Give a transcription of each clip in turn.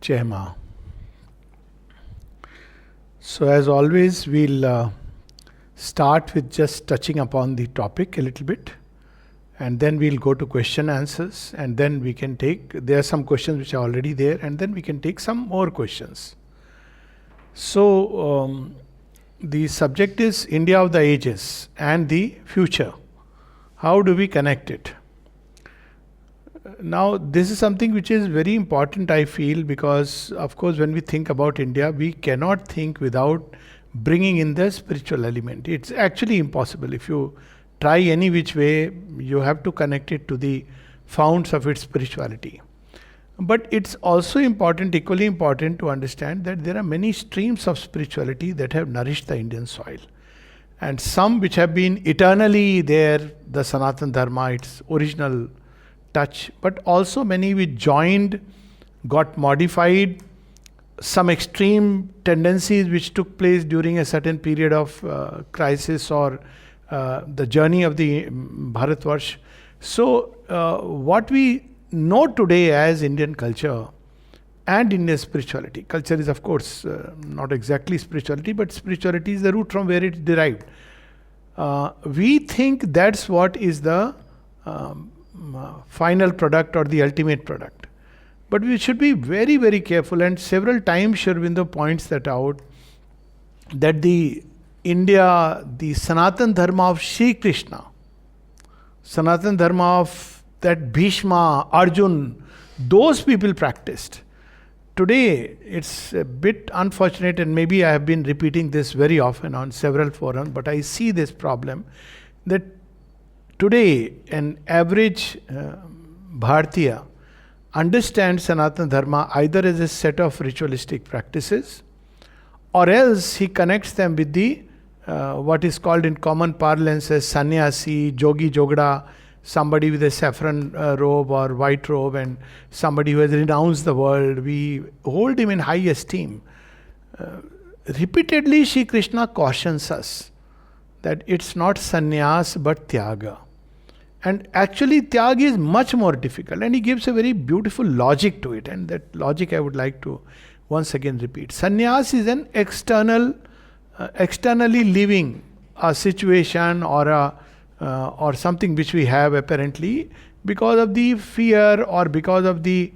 Jai Ma. So as always, we'll start with just touching upon the topic a little bit, and then we'll go to question answers, and then we can there are some questions which are already there, and then we can take some more questions. So the subject is India of the ages and the future. How do we connect it? Now, this is something which is very important, I feel, because, of course, when we think about India, we cannot think without bringing in the spiritual element. It's actually impossible. If you try any which way, you have to connect it to the founts of its spirituality. But it's also important, equally important, to understand that there are many streams of spirituality that have nourished the Indian soil. And some which have been eternally there, the Sanatana Dharma, its original touch, but also many which joined, got modified, some extreme tendencies which took place during a certain period of crisis or the journey of the Bharatvarsh. So what we know today as Indian culture and Indian spirituality, culture is of course not exactly spirituality, but spirituality is the root from where it's derived. We think that's what is the final product or the ultimate product. But we should be very, very careful, and several times Sri Aurobindo points that out, that the Sanatana Dharma of Sri Krishna, Sanatana Dharma of that Bhishma, Arjun, those people practiced. Today, it's a bit unfortunate, and maybe I have been repeating this very often on several forums, but I see this problem, that today, an average Bharatiya understands Sanatana Dharma either as a set of ritualistic practices, or else he connects them with the what is called in common parlance as sannyasi, jogi, jogda, somebody with a saffron robe or white robe, and somebody who has renounced the world. We hold him in high esteem. Repeatedly, Sri Krishna cautions us that it's not sannyas but tyaga. And actually, tyaga is much more difficult, and he gives a very beautiful logic to it, and that logic I would like to once again repeat. Sannyas is an externally living a situation or something which we have apparently because of the fear or because of the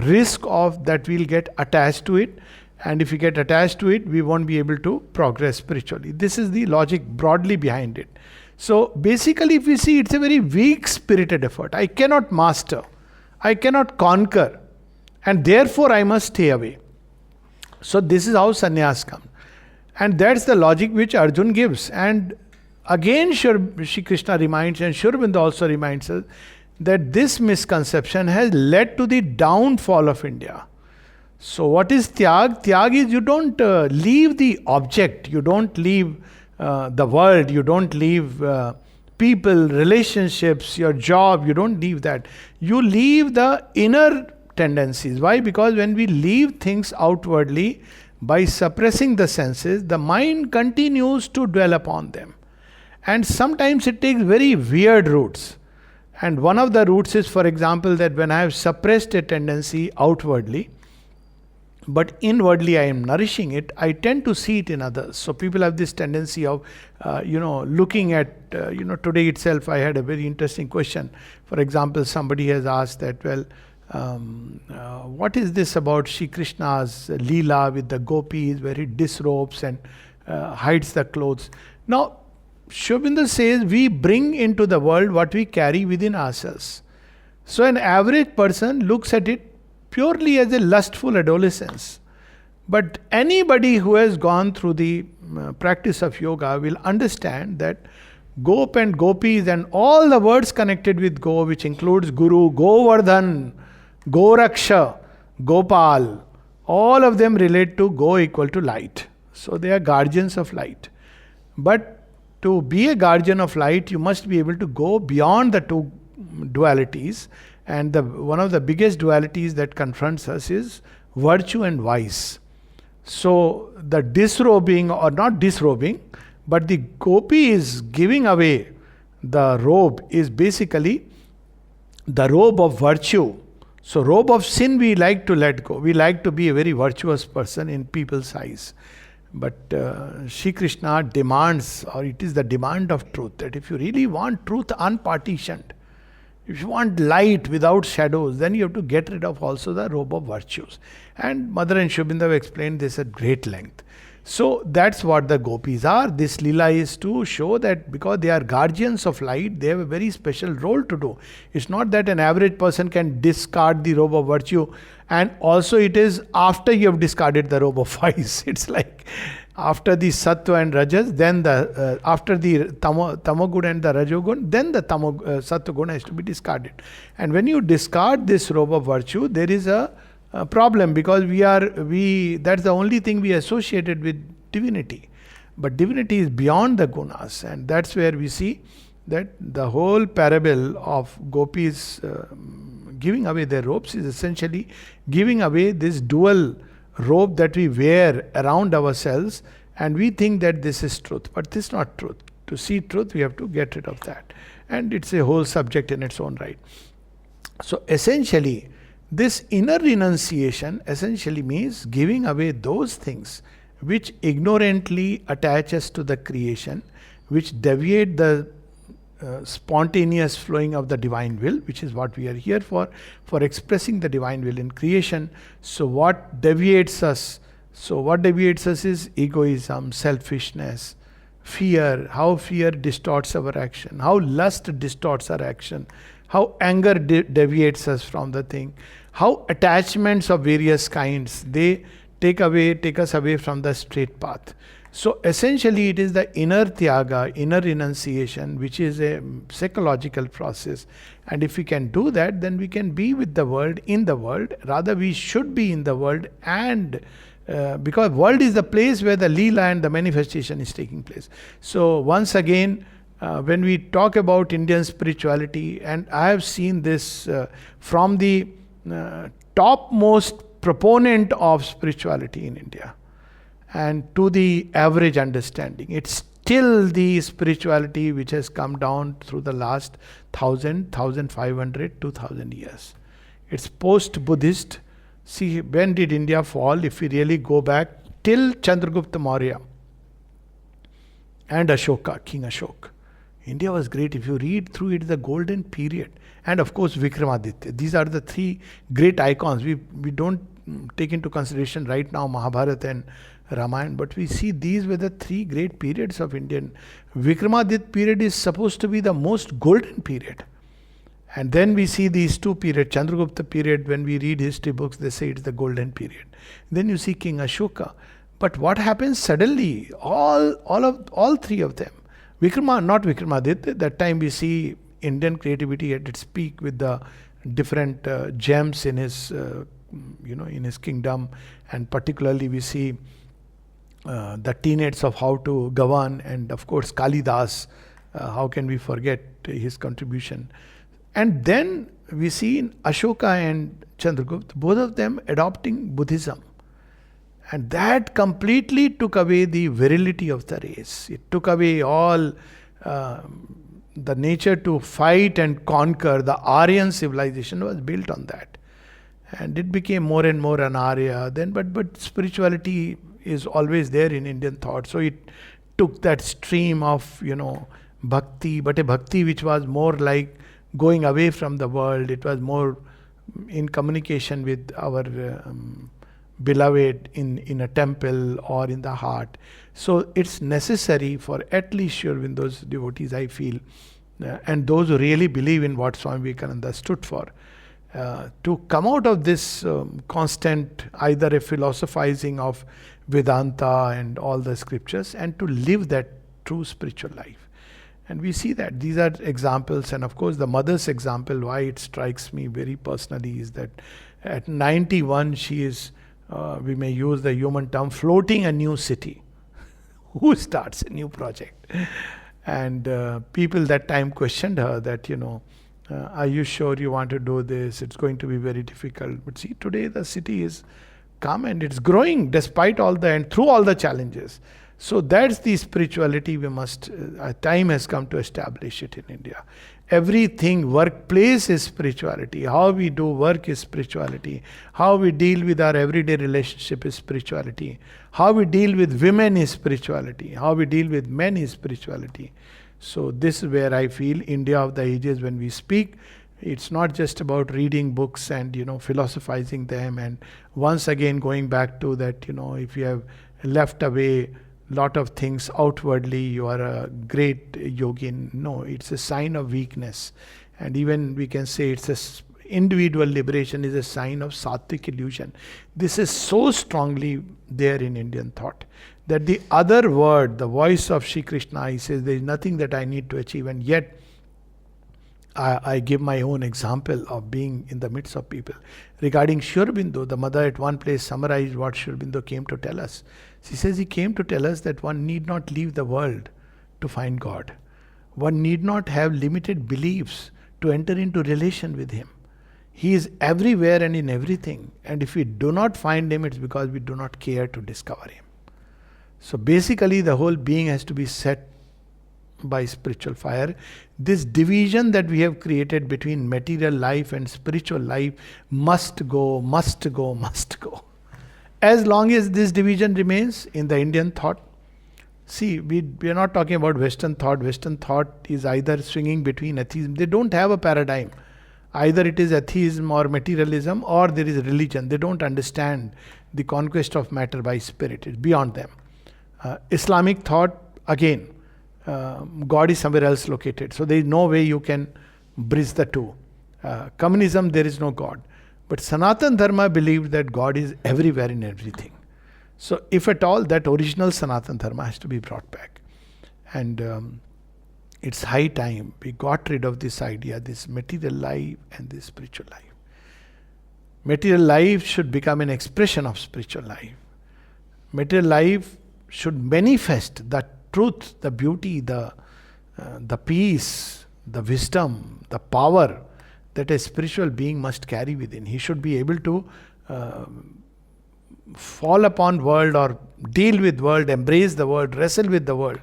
risk of that we'll get attached to it, and if we get attached to it, we won't be able to progress spiritually. This is the logic broadly behind it. So basically, if we see, it's a very weak spirited effort. I cannot master, I cannot conquer, and therefore I must stay away. So this is how sannyas come. And that's the logic which Arjun gives. And again, Shri Krishna reminds, and Sri Aurobindo also reminds us, that this misconception has led to the downfall of India. So what is tyag? Tyag is you don't leave the object, you don't leave the world, you don't leave people, relationships, your job, you don't leave that. You leave the inner tendencies. Why? Because when we leave things outwardly, by suppressing the senses, the mind continues to dwell upon them. And sometimes it takes very weird routes. And one of the routes is, for example, that when I have suppressed a tendency outwardly, but inwardly I am nourishing it, I tend to see it in others. So people have this tendency of, looking at, today itself I had a very interesting question. For example, somebody has asked that, what is this about Sri Krishna's Leela with the gopis where he disrobes and hides the clothes? Now, Sri Aurobindo says we bring into the world what we carry within ourselves. So an average person looks at it purely as a lustful adolescence. But anybody who has gone through the practice of yoga will understand that gop and gopis and all the words connected with go, which includes guru, govardhan, goraksha, gopal, all of them relate to go equal to light. So they are guardians of light. But to be a guardian of light, you must be able to go beyond the two dualities. And one of the biggest dualities that confronts us is virtue and vice. So the disrobing, or not disrobing, but the gopi is giving away the robe, is basically the robe of virtue. So robe of sin we like to let go. We like to be a very virtuous person in people's eyes. But Shri Krishna demands, or it is the demand of truth, that if you really want truth unpartitioned, if you want light without shadows, then you have to get rid of also the robe of virtues. And Mother and Shubinda have explained this at great length. So that's what the gopis are. This lila is to show that because they are guardians of light, they have a very special role to do. It's not that an average person can discard the robe of virtue, and also it is after you have discarded the robe of vice. It's like after the sattva and rajas, then the after the tamogun and the rajogun, then the sattva guna has to be discarded. And when you discard this robe of virtue, there is a problem, because that's the only thing we associated with divinity. But divinity is beyond the gunas, and that's where we see that the whole parable of gopis giving away their robes is essentially giving away this dual robe that we wear around ourselves, and we think that this is truth, but this is not truth. To see truth, we have to get rid of that, and it's a whole subject in its own right. So essentially, this inner renunciation essentially means giving away those things which ignorantly attach us to the creation, which deviate the spontaneous flowing of the divine will, which is what we are here for expressing the divine will in creation. So what deviates us? So what deviates us is egoism, selfishness, fear, how fear distorts our action, how lust distorts our action, how anger deviates us from the thing, how attachments of various kinds, they take us away from the straight path. So essentially it is the inner tyaga, inner renunciation, which is a psychological process. And if we can do that, then we can be with the world, in the world. Rather, we should be in the world, and because world is the place where the lila and the manifestation is taking place. So once again, when we talk about Indian spirituality, and I have seen this from the topmost proponent of spirituality in India, and to the average understanding, it's still the spirituality which has come down through the last 1,500, 2,000 years. It's post-Buddhist. See, when did India fall? If we really go back till Chandragupta Maurya and Ashoka, King Ashoka, India was great. If you read through it, the golden period. And of course, Vikramaditya. These are the three great icons. We don't take into consideration right now Mahabharata and Ramayana, but we see these were the three great periods of Indian. Vikramaditya period is supposed to be the most golden period. And then we see these two periods. Chandragupta period, when we read history books, they say it's the golden period. Then you see King Ashoka. But what happens suddenly? All three of them. Not Vikramaditya. That time we see Indian creativity at its peak with the different gems in his, in his kingdom, and particularly we see the tenets of how to govern, and of course Kalidas. How can we forget his contribution? And then we see in Ashoka and Chandragupta, both of them adopting Buddhism. And that completely took away the virility of the race. It took away all the nature to fight and conquer. The Aryan civilization was built on that. And it became more and more an Arya. Then, but spirituality is always there in Indian thought. So it took that stream of, bhakti, but a bhakti which was more like going away from the world. It was more in communication with our beloved in a temple or in the heart. So it's necessary for at least Sri Aurobindo's devotees, I feel, and those who really believe in what Swami Vivekananda stood for, to come out of this constant either a philosophizing of Vedanta and all the scriptures, and to live that true spiritual life. And we see that these are examples, and of course the mother's example, why it strikes me very personally, is that at 91 she is, we may use the human term, floating a new city. Who starts a new project? And people that time questioned her that, are you sure you want to do this? It's going to be very difficult. But see, today the city is come and it's growing despite all and through all the challenges. So that's the spirituality we must, time has come to establish it in India. Everything, workplace is spirituality. How we do work is spirituality. How we deal with our everyday relationship is spirituality. How we deal with women is spirituality. How we deal with men is spirituality. So this is where I feel India of the ages, when we speak, it's not just about reading books and philosophizing them, and once again going back to that, if you have left away lot of things outwardly, you are a great yogin. No, it's a sign of weakness. And even we can say individual liberation is a sign of sattvic illusion. This is so strongly there in Indian thought, that the other word, the voice of Shri Krishna, he says there is nothing that I need to achieve, and yet I give my own example of being in the midst of people. Regarding Aurobindo, the mother at one place summarized what Aurobindo came to tell us. She says he came to tell us that one need not leave the world to find God. One need not have limited beliefs to enter into relation with Him. He is everywhere and in everything. And if we do not find Him, it's because we do not care to discover Him. So basically the whole being has to be set by spiritual fire. This division that we have created between material life and spiritual life must go, must go, must go. As long as this division remains in the Indian thought, see, we are not talking about Western thought. Western thought is either swinging between atheism. They don't have a paradigm. Either it is atheism or materialism, or there is religion. They don't understand the conquest of matter by spirit. It's beyond them. Islamic thought, again, God is somewhere else located. So there is no way you can bridge the two. Communism, there is no God. But Sanatan Dharma believed that God is everywhere in everything. So if at all, that original Sanatan Dharma has to be brought back. And it's high time we got rid of this idea, this material life and this spiritual life. Material life should become an expression of spiritual life. Material life should manifest the truth, the beauty, the peace, the wisdom, the power that a spiritual being must carry within. He should be able to fall upon world or deal with world, embrace the world, wrestle with the world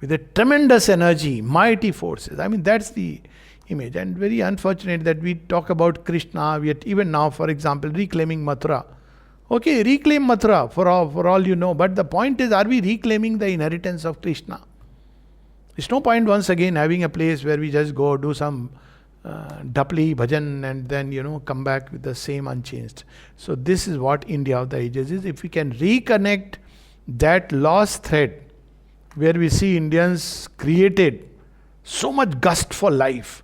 with a tremendous energy, mighty forces. I mean, that's the image. And very unfortunate that we talk about Krishna, we are even now, for example, reclaiming Mathura. Okay, reclaim Mathura for all you know. But the point is, are we reclaiming the inheritance of Krishna? It's no point once again having a place where we just go do some dapli bhajan and then come back with the same unchanged. So this is what India of the ages is. If we can reconnect that lost thread, where we see Indians created so much gust for life.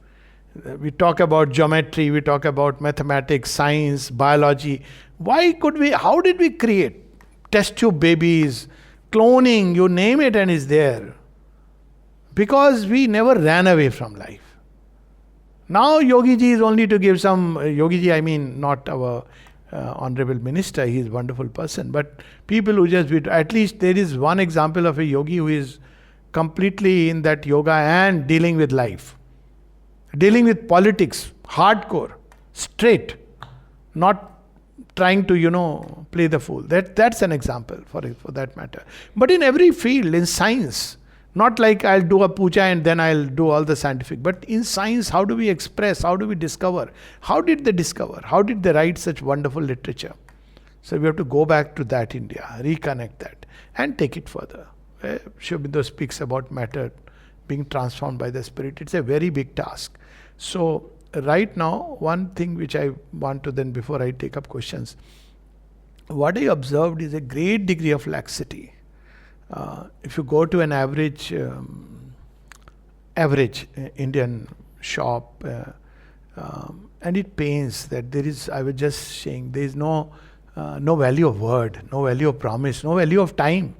We talk about geometry, we talk about mathematics, science, biology. How did we create? Test tube babies, cloning, you name it and it's there. Because we never ran away from life. Now Yogi ji is only to give some, Yogi ji I mean not our honorable minister, he is a wonderful person, but people who just, at least there is one example of a yogi who is completely in that yoga and dealing with life. Dealing with politics, hardcore, straight, not trying to, play the fool. That's an example for that matter. But in every field, in science, not like I'll do a puja and then I'll do all the scientific. But in science, how do we express? How do we discover? How did they discover? How did they write such wonderful literature? So we have to go back to that India, reconnect that and take it further. Aurobindo speaks about matter being transformed by the spirit. It's a very big task. So right now, one thing which I want to then, before I take up questions, what I observed is a great degree of laxity. If you go to an average Indian shop, and it pains that there is, I was just saying, there is no value of word, no value of promise, no value of time.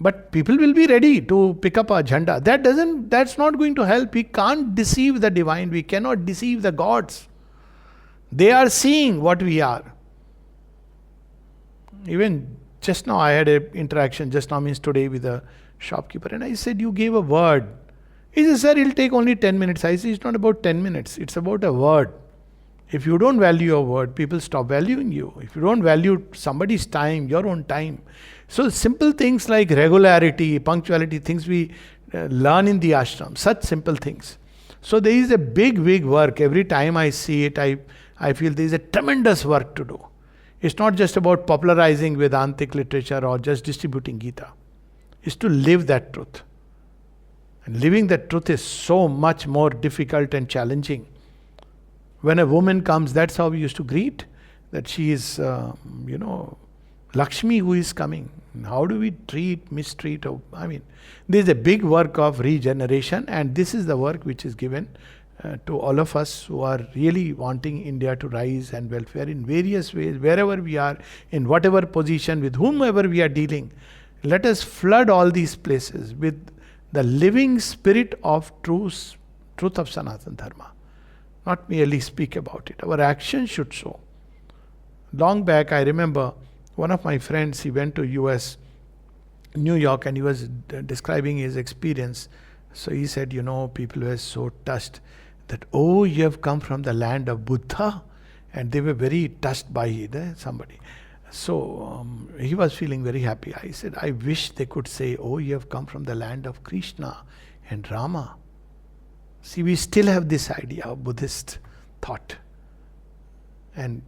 But people will be ready to pick up a jhanda. That's not going to help. We can't deceive the divine. We cannot deceive the gods. They are seeing what we are. Even just now I had an interaction, just now means today, with a shopkeeper, and I said, you gave a word. He said, sir, it'll take only 10 minutes. I said, it's not about 10 minutes. It's about a word. If you don't value your word, people stop valuing you. If you don't value somebody's time, your own time. So simple things like regularity, punctuality, things we learn in the ashram, such simple things. So there is a big, big work. Every time I see it, I feel there is a tremendous work to do. It's not just about popularizing Vedantic literature or just distributing Gita. It's to live that truth. And living that truth is so much more difficult and challenging. When a woman comes, that's how we used to greet. That she is, Lakshmi who is coming. How do we mistreat? There's a big work of regeneration, and this is the work which is given to all of us who are really wanting India to rise and welfare in various ways, wherever we are, in whatever position, with whomever we are dealing. Let us flood all these places with the living spirit of truth of Sanatana Dharma. Not merely speak about it. Our actions should show. Long back, I remember one of my friends, he went to US, New York, and he was describing his experience. So he said, people were so touched that, oh, you have come from the land of Buddha. And they were very touched by it, somebody. So he was feeling very happy. I said, I wish they could say, oh, you have come from the land of Krishna and Rama. See, we still have this idea of Buddhist thought. And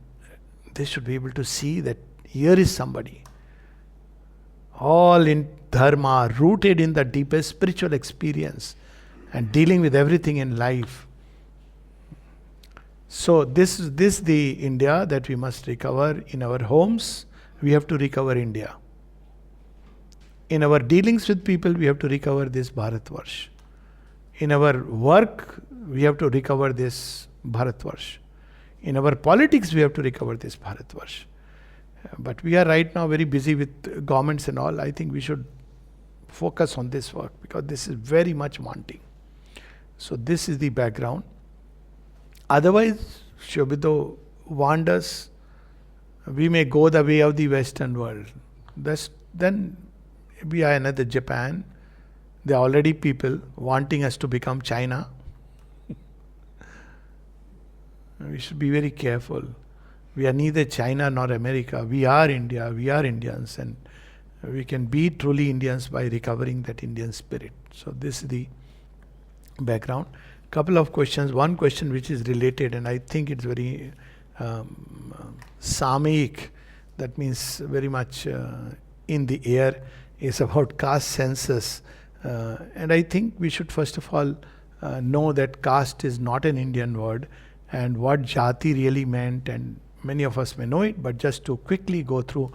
they should be able to see that here is somebody, all in dharma, rooted in the deepest spiritual experience and dealing with everything in life. So this is the India that we must recover. In our homes, we have to recover India. In our dealings with people, we have to recover this Bharatvarsh. In our work, we have to recover this Bharatvarsh. In our politics, we have to recover this Bharatvarsh. But we are right now very busy with governments and all. I think we should focus on this work because this is very much wanting. So this is the background. Otherwise, Sri Aurobindo warned us, we may go the way of the Western world. Then we are another Japan. There are already people wanting us to become China. We should be very careful. We are neither China nor America. We are India. We are Indians. And we can be truly Indians by recovering that Indian spirit. So this is the background. Couple of questions. One question which is related, and I think it's very Samaik, that means very much in the air, is about caste census. And I think we should first of all know that caste is not an Indian word, and what jati really meant, and many of us may know it, but just to quickly go through,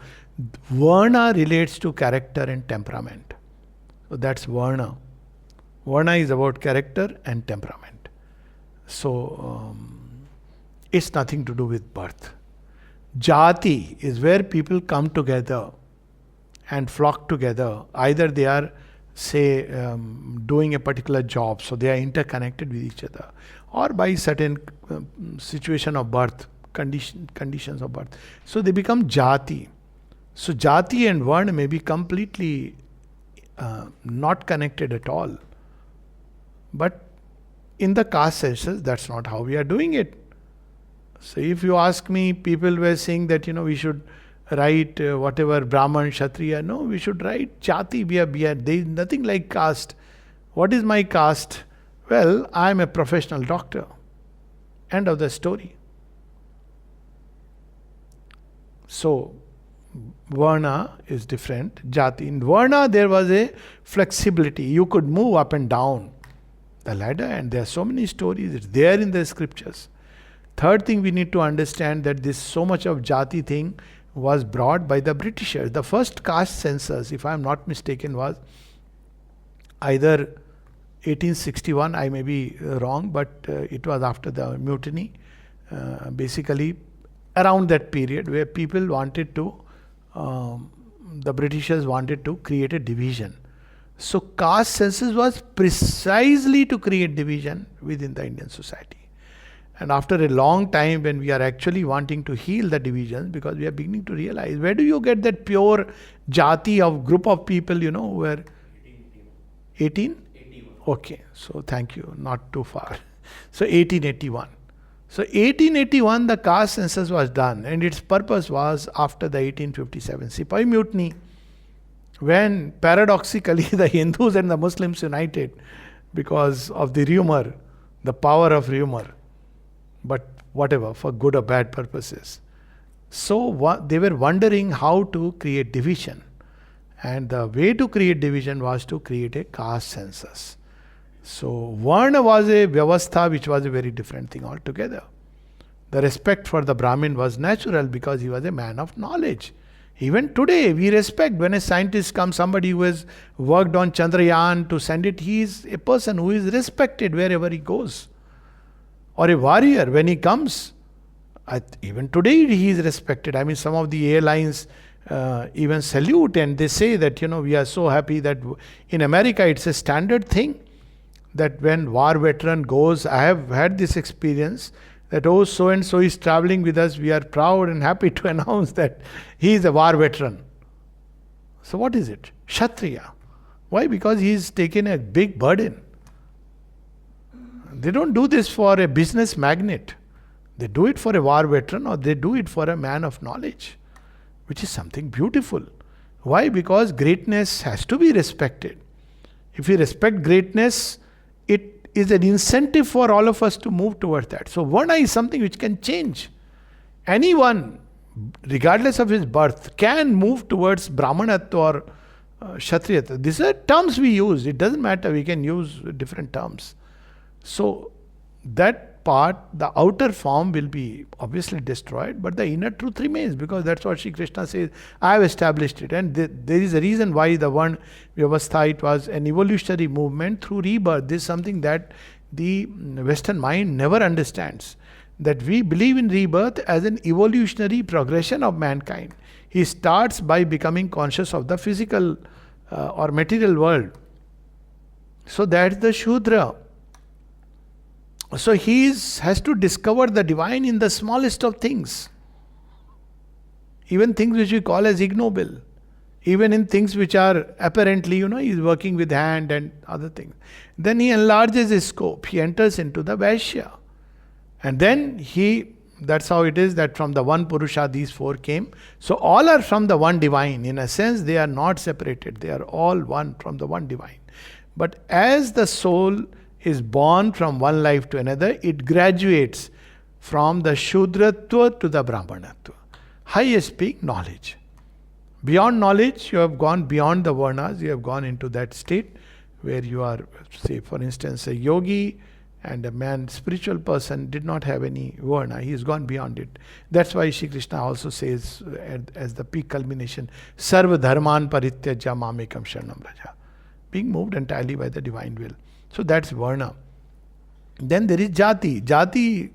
Varna relates to character and temperament. So that's Varna. Varna is about character and temperament. So it's nothing to do with birth. Jati is where people come together and flock together. Either they are, say, doing a particular job, so they are interconnected with each other, or by certain situation of birth, conditions of birth. So they become jati. So jati and varna may be completely not connected at all. But in the caste census, that's not how we are doing it. So if you ask me, people were saying that, we should write whatever Brahman, Kshatriya. No, we should write jati. There is nothing like caste. What is my caste? Well, I am a professional doctor. End of the story. So, Varna is different. Jati. In Varna, there was a flexibility. You could move up and down the ladder, and there are so many stories. It's there in the scriptures. Third thing we need to understand, that this so much of jati thing was brought by the Britishers. The first caste census, if I am not mistaken, was either 1861, I may be wrong, but it was after the mutiny, basically around that period, where people wanted to, the Britishers wanted to create a division. So caste census was precisely to create division within the Indian society. And after a long time, when we are actually wanting to heal the divisions, because we are beginning to realize, where do you get that pure jati of group of people, who are 18? 81. Okay, so thank you, not too far. So 1881. So 1881 the caste census was done, and its purpose was after the 1857 Sepoy Mutiny, when paradoxically the Hindus and the Muslims united because of the rumor, the power of rumor, but whatever, for good or bad purposes. So they were wondering how to create division. And the way to create division was to create a caste census. So Varna was a vyavastha which was a very different thing altogether. The respect for the Brahmin was natural because he was a man of knowledge. Even today, we respect when a scientist comes, somebody who has worked on Chandrayaan to send it, he is a person who is respected wherever he goes. Or a warrior, when he comes, even today he is respected. I mean, some of the airlines even salute and they say that, we are so happy that in America it's a standard thing that when war veteran goes, I have had this experience that, oh, so and so is traveling with us, we are proud and happy to announce that he is a war veteran. So what is it? Kshatriya. Why? Because he has taken a big burden. They don't do this for a business magnate. They do it for a war veteran, or they do it for a man of knowledge, which is something beautiful. Why? Because greatness has to be respected. If we respect greatness, it is an incentive for all of us to move towards that. So Varna is something which can change. Anyone, regardless of his birth, can move towards Brahmanatva or Kshatriyatva. These are terms we use. It doesn't matter. We can use different terms. So that part, the outer form will be obviously destroyed, but the inner truth remains, because that's what Sri Krishna says, I have established it. And there is a reason why the one Vyavastha, it was an evolutionary movement through rebirth. This is something that the Western mind never understands. That we believe in rebirth as an evolutionary progression of mankind. He starts by becoming conscious of the physical or material world. So that's the Shudra. So he has to discover the divine in the smallest of things. Even things which we call as ignoble. Even in things which are apparently, he is working with hand and other things. Then he enlarges his scope. He enters into the Vaishya. And then that's how it is that from the one Purusha these four came. So all are from the one divine. In a sense, they are not separated. They are all one from the one divine. But as the soul is born from one life to another, it graduates from the Shudratva to the Brahmanatva. Highest peak, knowledge. Beyond knowledge, you have gone beyond the Varnas, you have gone into that state where you are, say for instance, a yogi and a man, spiritual person, did not have any Varna. He has gone beyond it. That's why Shri Krishna also says as the peak culmination, Sarva Dharman Parityaja Mamekam Sharanam Raja. Being moved entirely by the divine will. So that's Varna. Then there is Jati. Jati,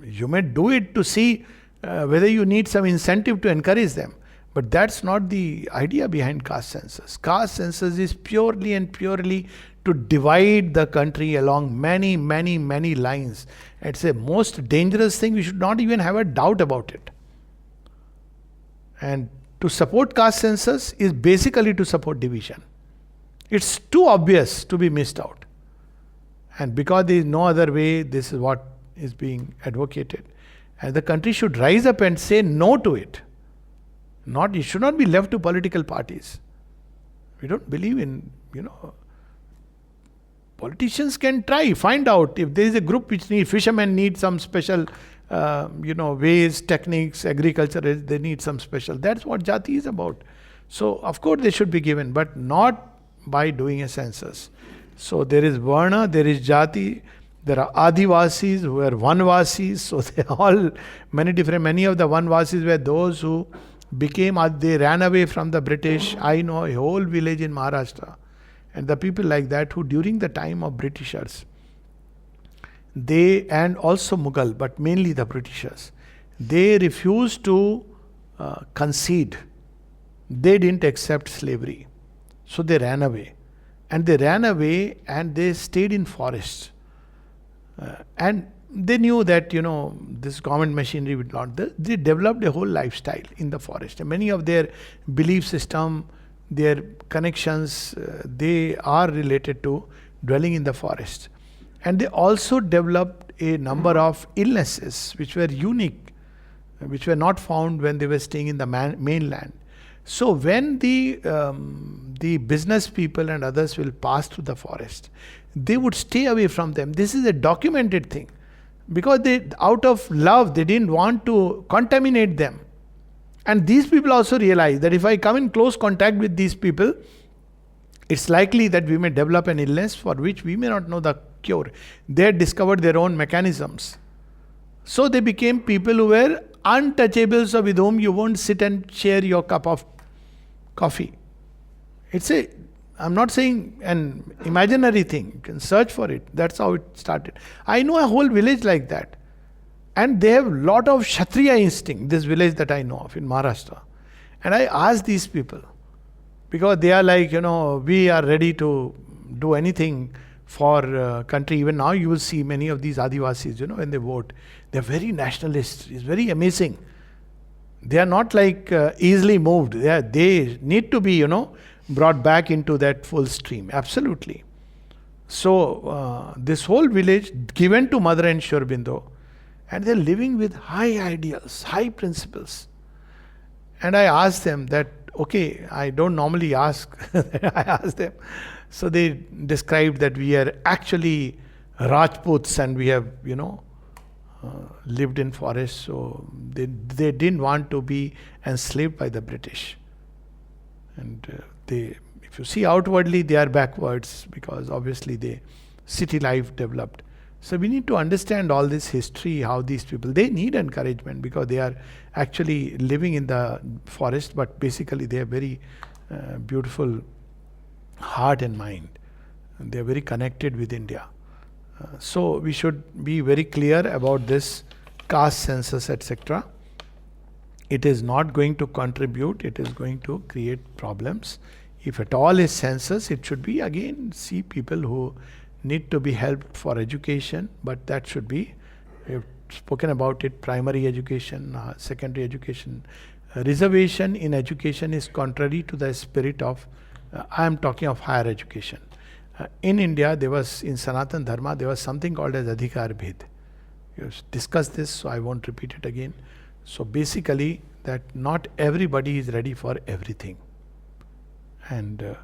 you may do it to see whether you need some incentive to encourage them. But that's not the idea behind caste census. Caste census is purely and purely to divide the country along many, many, many lines. It's a most dangerous thing. We should not even have a doubt about it. And to support caste census is basically to support division. It's too obvious to be missed out. And because there is no other way, this is what is being advocated. And the country should rise up and say no to it. It should not be left to political parties. We don't believe in, politicians can try, find out if there is a group which fishermen need some special, ways, techniques, agriculture, they need some special. That's what Jati is about. So, of course, they should be given, but not by doing a census. So there is Varna, there is Jati, there are Adivasis who are Vanvasis. So they are all many of the Vanvasis were those who they ran away from the British. I know a whole village in Maharashtra. And the people like that who during the time of Britishers, and also Mughal, but mainly the Britishers, they refused to concede. They didn't accept slavery. So they ran away. And they stayed in forests. And they knew that, this government machinery would not. They developed a whole lifestyle in the forest. And many of their belief system, their connections, they are related to dwelling in the forest. And they also developed a number of illnesses which were unique, which were not found when they were staying in the mainland. So when the business people and others will pass through the forest, they would stay away from them. This is a documented thing. Because they, out of love, they didn't want to contaminate them. And these people also realize that if I come in close contact with these people, it's likely that we may develop an illness for which we may not know the cure. They had discovered their own mechanisms. So they became people who were untouchables, or with whom you won't sit and share your cup of coffee. I'm not saying an imaginary thing. You can search for it. That's how it started. I know a whole village like that. And they have a lot of Kshatriya instinct, this village that I know of in Maharashtra. And I asked these people, because they are like, we are ready to do anything for country. Even now you will see many of these Adivasis, when they vote, they are very nationalists. It's very amazing. They are not like easily moved. They need to be, brought back into that full stream. Absolutely. So, this whole village given to Mother and Aurobindo, and they're living with high ideals, high principles. And I asked them that, okay, I don't normally ask. I asked them. So they described that we are actually Rajputs and we have, lived in forests. So they didn't want to be enslaved by the British. And if you see outwardly, they are backwards because obviously city life developed. So we need to understand all this history, how these people, they need encouragement because they are actually living in the forest, but basically they are very beautiful heart and mind. And they are very connected with India. So we should be very clear about this caste census, etc. It is not going to contribute, it is going to create problems. If at all is census, it should be again see people who need to be helped for education, but that should be, we've spoken about it, primary education, secondary education. Reservation in education is contrary to the spirit of, I am talking of higher education. In India, in Sanatan Dharma, there was something called as Adhikar Bhed. We have discussed this, so I won't repeat it again. So basically, that not everybody is ready for everything. And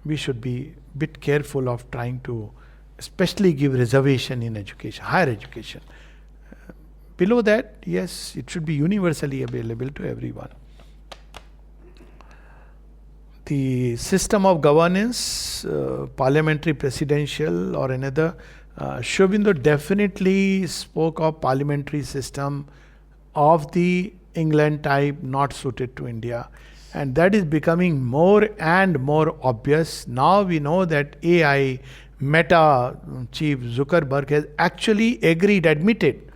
we should be a bit careful of trying to especially give reservation in education, higher education. Below that, yes, it should be universally available to everyone. The system of governance, parliamentary, presidential or another, Aurobindo definitely spoke of parliamentary system of the England type not suited to India. And that is becoming more and more obvious. Now we know that AI, Meta chief Zuckerberg has actually admitted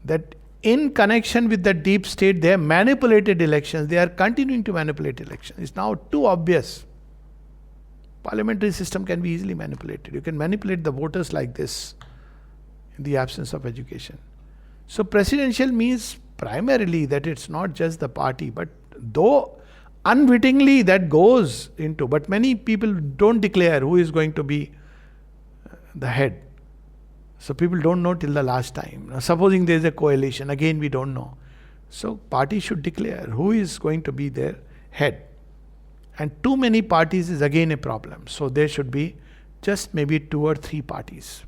that in connection with the deep state, they have manipulated elections. They are continuing to manipulate elections. It's now too obvious. Parliamentary system can be easily manipulated. You can manipulate the voters like this in the absence of education. So presidential means primarily that it's not just the party, but though unwittingly that goes into, but many people don't declare who is going to be the head. So people don't know till the last time. Now, supposing there is a coalition, again we don't know. So party should declare who is going to be their head. And too many parties is again a problem. So there should be just maybe 2 or 3 parties.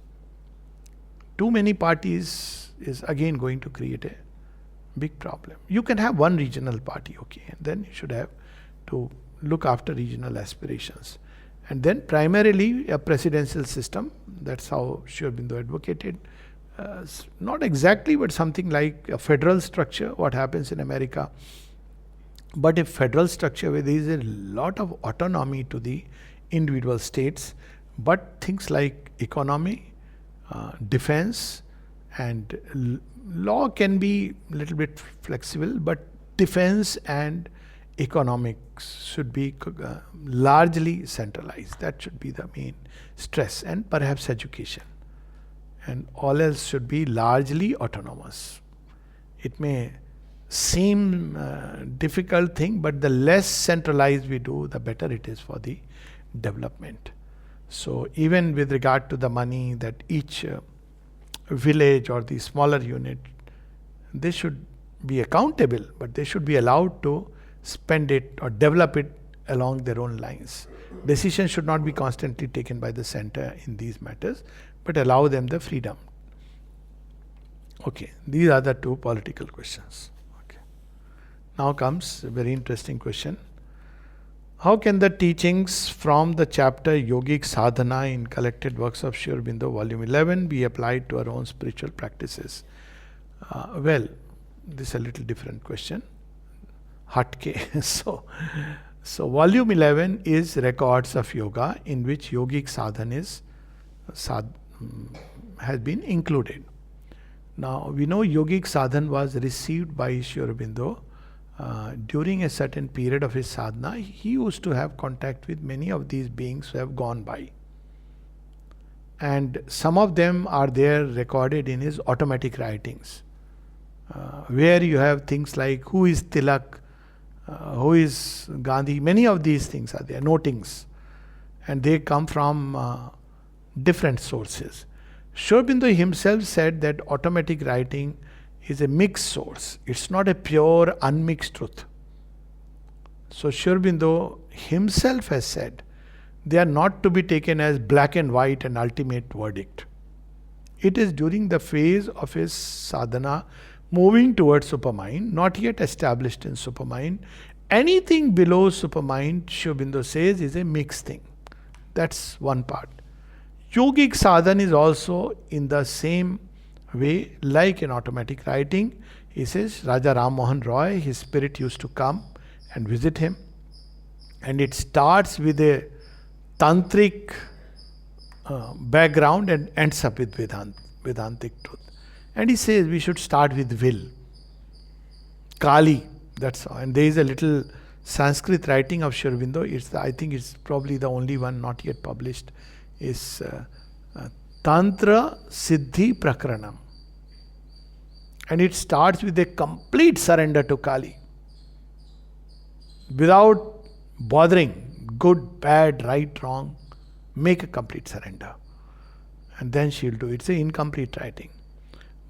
Too many parties is again going to create a big problem. You can have one regional party, okay, and then you should have to look after regional aspirations. And then primarily a presidential system, that's how Aurobindo advocated. Not exactly, but something like a federal structure, what happens in America. But a federal structure where there is a lot of autonomy to the individual states, but things like economy, defense, and law can be a little bit flexible, but defense and economics should be largely centralized. That should be the main stress, and perhaps education. And all else should be largely autonomous. It may seem difficult thing, but the less centralized we do, the better it is for the development. So even with regard to the money that each village or the smaller unit, they should be accountable, but they should be allowed to spend it or develop it along their own lines. Decisions should not be constantly taken by the center in these matters, but allow them the freedom. Okay, these are the two political questions. Okay. Now comes a very interesting question. How can the teachings from the chapter Yogic Sadhana in Collected Works of Sri Aurobindo, Volume 11, be applied to our own spiritual practices? Well, this is a little different question. Hatke. So Volume 11 is Records of Yoga, in which Yogic Sadhana has been included. Now, we know Yogic Sadhana was received by Sri Aurobindo during a certain period of his sadhana. He used to have contact with many of these beings who have gone by. And some of them are there recorded in his automatic writings, where you have things like who is Tilak, who is Gandhi. Many of these things are there, notings. And they come from different sources. Sri Aurobindo himself said that automatic writing is a mixed source. It's not a pure, unmixed truth. So Sri Aurobindo himself has said they are not to be taken as black and white and ultimate verdict. It is during the phase of his sadhana moving towards supermind, not yet established in supermind. Anything below supermind, Sri Aurobindo says, is a mixed thing. That's one part. Yogic sadhana is also in the same way, like an automatic writing. He says Raja Ram Mohan Roy, his spirit used to come and visit him, and it starts with a tantric background and ends up with Vedantic truth. And he says we should start with will. Kali, that's all. And there is a little Sanskrit writing of Sri Aurobindo. I think it's probably the only one not yet published. Is Tantra Siddhi Prakranam. And it starts with a complete surrender to Kali. Without bothering, good, bad, right, wrong, make a complete surrender. And then she'll do it. It's an incomplete writing.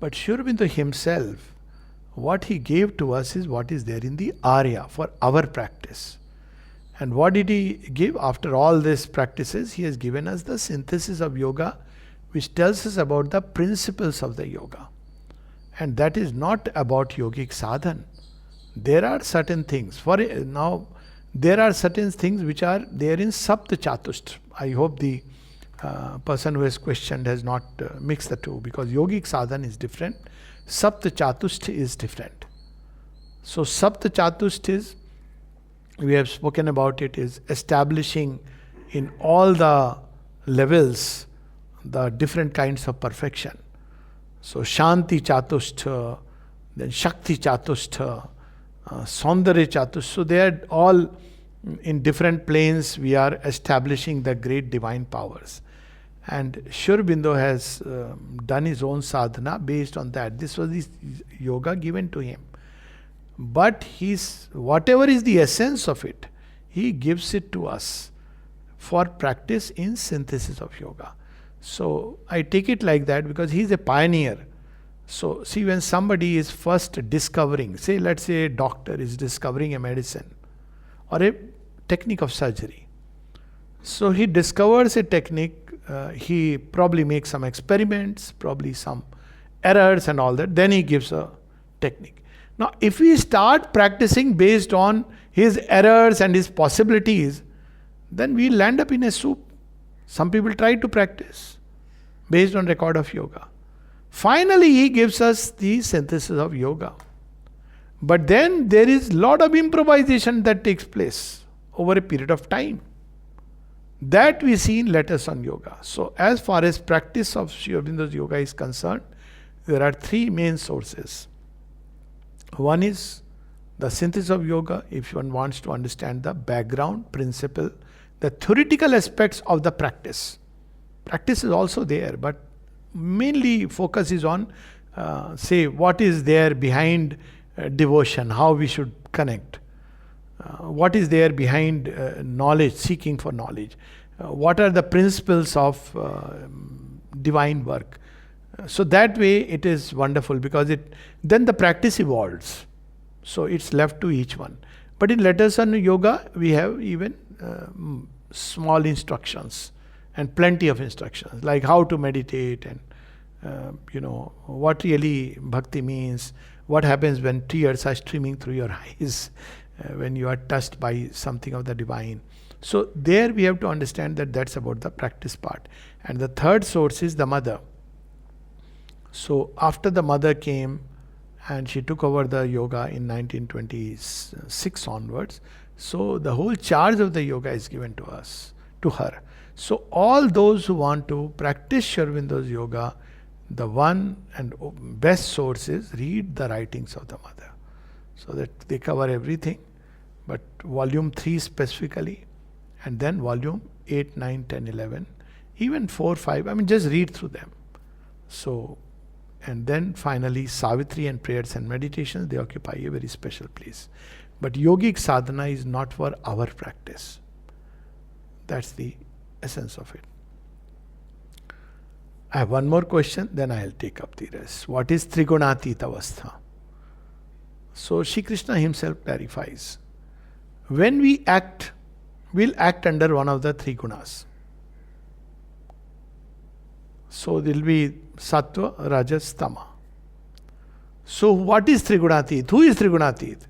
But Sri Aurobindo himself, what he gave to us is what is there in the Arya for our practice. And what did he give? After all these practices, he has given us the synthesis of yoga, which tells us about the principles of the yoga. And that is not about yogic sadhana. There are certain things. There are certain things which are there in Sapta Chatust. I hope the person who has questioned has not mixed the two, because yogic sadhana is different. Sapta Chatust is different. So Sapta Chatust is, we have spoken about it, is establishing in all the levels the different kinds of perfection. So Shanti Chatushtha, then Shakti Chatushtha, Saundarya Chatushtha. So they are all in different planes. We are establishing the great divine powers. And Sri Aurobindo has done his own sadhana based on that. This was his yoga given to him. But whatever is the essence of it, he gives it to us for practice in synthesis of yoga. So I take it like that because he is a pioneer. So see, when somebody is first discovering, say let's say a doctor is discovering a medicine or a technique of surgery. So he discovers a technique, he probably makes some experiments, probably some errors and all that, then he gives a technique. Now, if we start practicing based on his errors and his possibilities, then we'll land up in a soup. Some people try to practice based on record of yoga. Finally, he gives us the synthesis of yoga. But then there is a lot of improvisation that takes place over a period of time. That we see in Letters on Yoga. So, as far as practice of Sri Aurobindo's yoga is concerned, there are three main sources. One is the synthesis of yoga, if one wants to understand the background, principle, the theoretical aspects of the practice. Practice is also there, but mainly focus is on, say, what is there behind devotion, how we should connect. What is there behind knowledge, seeking for knowledge. What are the principles of divine work. So that way it is wonderful, because then the practice evolves. So it's left to each one. But in Letters on Yoga, we have even small instructions and plenty of instructions, like how to meditate, and what really bhakti means, what happens when tears are streaming through your eyes, when you are touched by something of the divine. So there we have to understand that that's about the practice part. And the third source is the mother. So after the mother came and she took over the yoga in 1926 onwards, so the whole charge of the yoga is given to her. So all those who want to practice Sri Aurobindo's yoga, the one and best source is read the writings of the mother. So that they cover everything, but volume 3 specifically, and then volume 8, 9, 10, 11, even 4, 5, just read through them. So, and then finally Savitri and prayers and meditations, they occupy a very special place. But yogic sadhana is not for our practice. That's the essence of it. I have one more question, then I'll take up the rest. What is Trigunatita avastha? So Shri Krishna himself clarifies. When we act, we'll act under one of the three gunas. So there will be sattva, rajas, tama. So what is Trigunatit? Who is Trigunatit?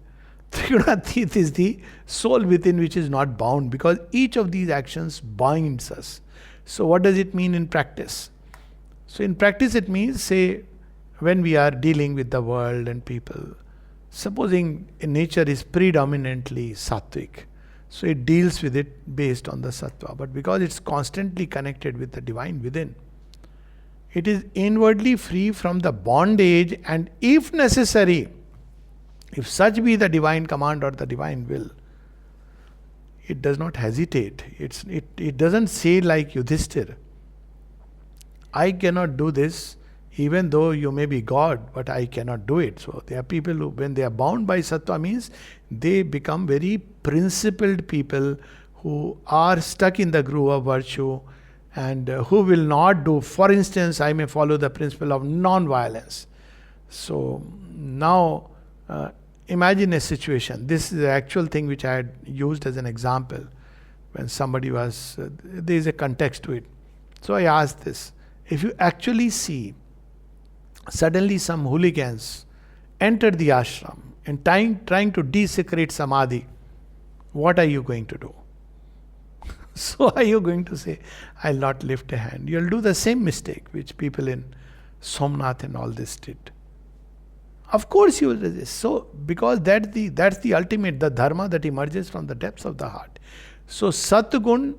Trigunatit is the soul within which is not bound, because each of these actions binds us. So what does it mean in practice? So in practice it means, say, when we are dealing with the world and people, supposing nature is predominantly sattvic, so it deals with it based on the sattva. But because it's constantly connected with the divine within, it is inwardly free from the bondage, and if necessary, if such be the divine command or the divine will, it does not hesitate. It doesn't say like Yudhishthir, I cannot do this, even though you may be God, but I cannot do it. So there are people who, when they are bound by sattva, means they become very principled people who are stuck in the groove of virtue, and who will not do. For instance, I may follow the principle of non-violence. So now imagine a situation. This is the actual thing which I had used as an example when somebody was, there is a context to it. So I asked this. If you actually see suddenly some hooligans enter the ashram and trying to desecrate samadhi, what are you going to do? So are you going to say, I'll not lift a hand? You'll do the same mistake which people in Somnath and all this did. Of course you will resist. So, because that's the ultimate, the dharma that emerges from the depths of the heart. So Satgun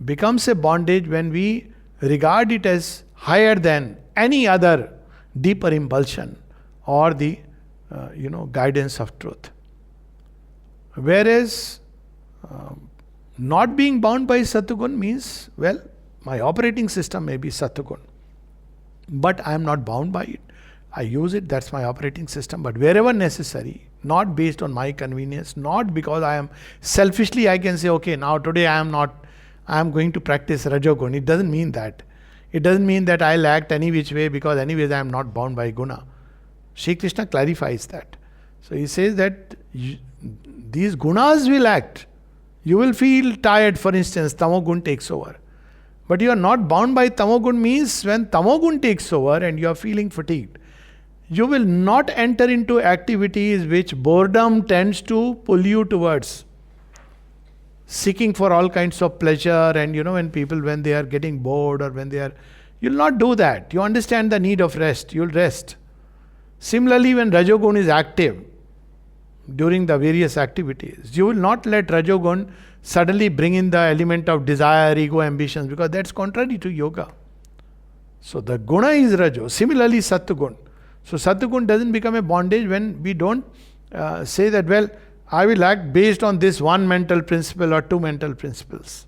becomes a bondage when we regard it as higher than any other deeper impulsion or the guidance of truth. Whereas not being bound by Satgun means, well, my operating system may be Satgun, but I am not bound by it. I use it, that's my operating system, but wherever necessary, not based on my convenience, not because I am selfishly, I can say, okay, now today I am going to practice Rajogun. It doesn't mean that. It doesn't mean that I'll act any which way, because anyways I am not bound by guna. Shri Krishna clarifies that. So he says that these gunas will act. You will feel tired, for instance, tamogun takes over. But you are not bound by tamogun means when tamogun takes over and you are feeling fatigued, you will not enter into activities which boredom tends to pull you towards. Seeking for all kinds of pleasure, and when they are getting bored or you'll not do that. You understand the need of rest, you'll rest. Similarly, when Rajogun is active during the various activities, you will not let Rajogun suddenly bring in the element of desire, ego, ambitions, because that's contrary to yoga. So the guna is Rajo. Similarly, Sattvagun. So Sattvagun doesn't become a bondage when we don't say that, well, I will act based on this one mental principle or two mental principles.